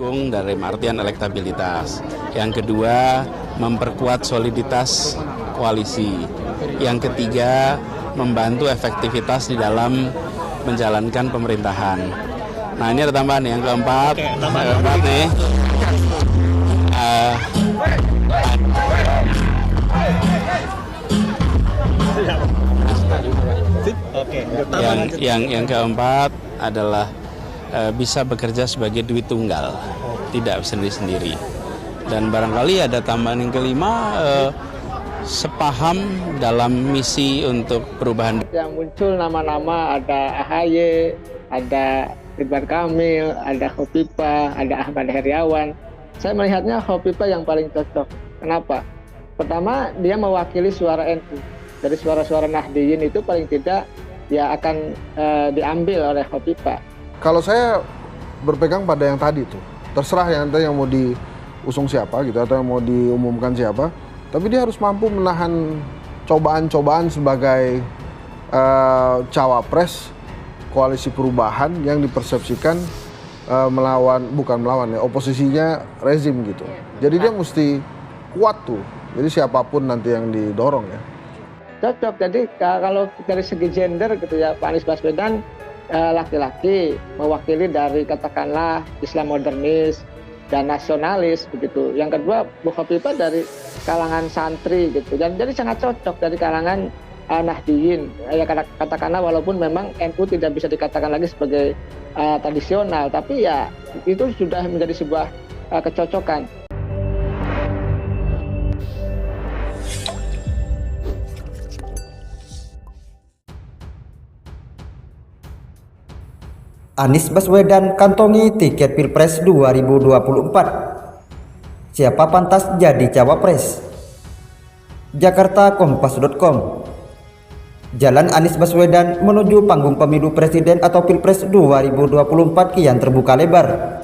mendukung dalam artian elektabilitas. Yang kedua, memperkuat soliditas koalisi. Yang ketiga, membantu efektivitas di dalam menjalankan pemerintahan. Nah, ini ada tambahan yang keempat. Keempat nih. Yang keempat adalah bisa bekerja sebagai duit tunggal, tidak sendiri-sendiri. Dan barangkali ada tambahan yang kelima, sepaham dalam misi untuk perubahan. Yang muncul nama-nama ada AHY, ada Ridwan Kamil, ada Khofifah, ada Ahmad Heriawan. Saya melihatnya Khofifah yang paling cocok. Kenapa? Pertama, dia mewakili suara NU. Dari suara-suara Nahdliyin itu paling tidak ya akan diambil oleh Khofifah. Kalau saya berpegang pada yang tadi tuh, terserah yang mau diusung siapa gitu atau yang mau diumumkan siapa, tapi dia harus mampu menahan cobaan-cobaan sebagai cawapres koalisi perubahan yang dipersepsikan bukan melawan ya, oposisinya rezim gitu. Jadi dia mesti kuat tuh. Jadi siapapun nanti yang didorong ya. Cocok. Jadi kalau dari segi gender gitu ya, Pak Anies Baswedan laki-laki mewakili dari katakanlah Islam modernis dan nasionalis begitu. Yang kedua, Bu Khofifah dari kalangan santri gitu. Dan jadi sangat cocok dari kalangan Nahdliyin. Ya katakanlah walaupun memang NU tidak bisa dikatakan lagi sebagai tradisional, tapi ya itu sudah menjadi sebuah kecocokan. Anies Baswedan kantongi tiket Pilpres 2024. Siapa pantas jadi cawapres? Jakarta Kompas.com. Jalan Anies Baswedan menuju panggung pemilu presiden atau Pilpres 2024 kian terbuka lebar.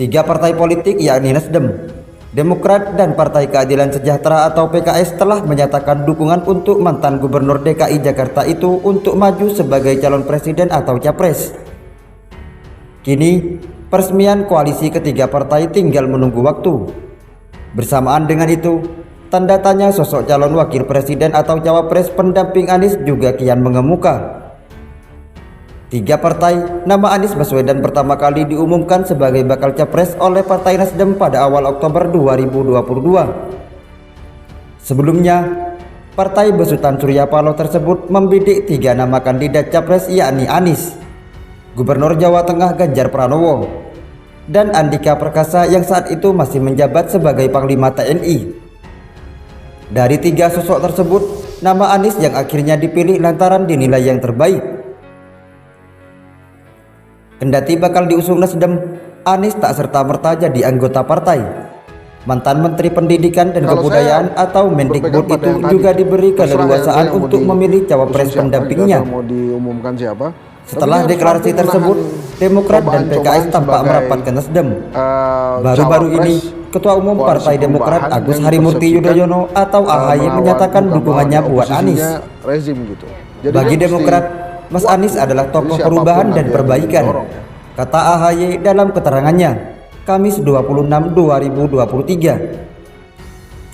3 partai politik yakni Nasdem, Demokrat, dan Partai Keadilan Sejahtera atau PKS telah menyatakan dukungan untuk mantan Gubernur DKI Jakarta itu untuk maju sebagai calon presiden atau capres. Kini, peresmian koalisi ketiga partai tinggal menunggu waktu. Bersamaan dengan itu, tanda tanya sosok calon wakil presiden atau cawapres pendamping Anies juga kian mengemuka. 3 partai, nama Anies Baswedan pertama kali diumumkan sebagai bakal capres oleh Partai Nasdem pada awal Oktober 2022. Sebelumnya, Partai Besutan Surya Paloh tersebut membidik 3 nama kandidat capres yakni Anies, Gubernur Jawa Tengah Ganjar Pranowo, dan Andika Perkasa yang saat itu masih menjabat sebagai Panglima TNI. Dari 3 sosok tersebut, nama Anies yang akhirnya dipilih lantaran dinilai yang terbaik. Kendati bakal diusung Nasdem, Anies tak serta-merta jadi anggota partai. Mantan Menteri Pendidikan dan Kebudayaan atau Mendikbud itu juga diberi keleluasaan untuk memilih cawapres pendampingnya. Mau diumumkan siapa? Setelah deklarasi tersebut, Demokrat dan PKS tampak merapat ke Nasdem. Baru-baru ini, Ketua Umum Partai Demokrat Agus Harimurti Yudhoyono atau AHY menyatakan dukungannya buat Anies. Bagi Demokrat, Mas Anies adalah tokoh perubahan dan perbaikan, kata AHY dalam keterangannya, Kamis 26/2023.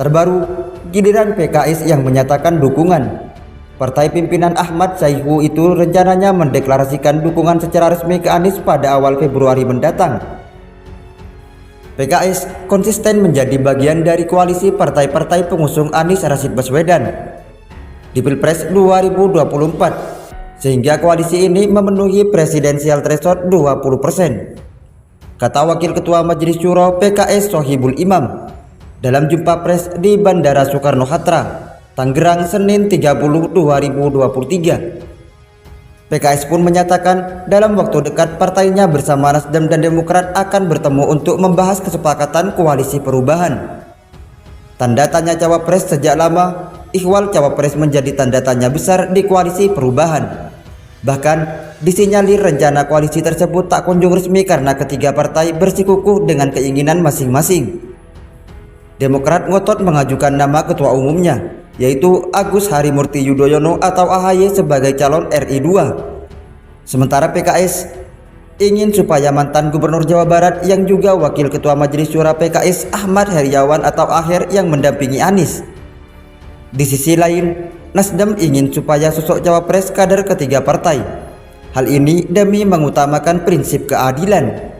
Terbaru, giliran PKS yang menyatakan dukungan. Partai pimpinan Ahmad Saihu itu rencananya mendeklarasikan dukungan secara resmi ke Anies pada awal Februari mendatang. PKS konsisten menjadi bagian dari koalisi partai-partai pengusung Anies Rashid Baswedan di Pilpres 2024, sehingga koalisi ini memenuhi presidensial threshold 20%. Kata Wakil Ketua Majelis Syuro PKS Sohibul Imam dalam jumpa pers di Bandara Soekarno-Hatta, Tangerang, Senin 30/2023. PKS pun menyatakan dalam waktu dekat partainya bersama Nasdem dan Demokrat akan bertemu untuk membahas kesepakatan koalisi perubahan. Tanda tanya cawapres sejak lama, ihwal cawapres menjadi tanda tanya besar di koalisi perubahan. Bahkan disinyalir rencana koalisi tersebut tak kunjung resmi karena ketiga partai bersikukuh dengan keinginan masing-masing. Demokrat ngotot mengajukan nama ketua umumnya, yaitu Agus Harimurti Yudhoyono atau AHY sebagai calon RI 2. Sementara PKS ingin supaya mantan Gubernur Jawa Barat yang juga Wakil Ketua Majelis Syura PKS Ahmad Heriawan atau Aher yang mendampingi Anies. Di sisi lain, Nasdem ingin supaya sosok cawapres kader ketiga partai. Hal ini demi mengutamakan prinsip keadilan.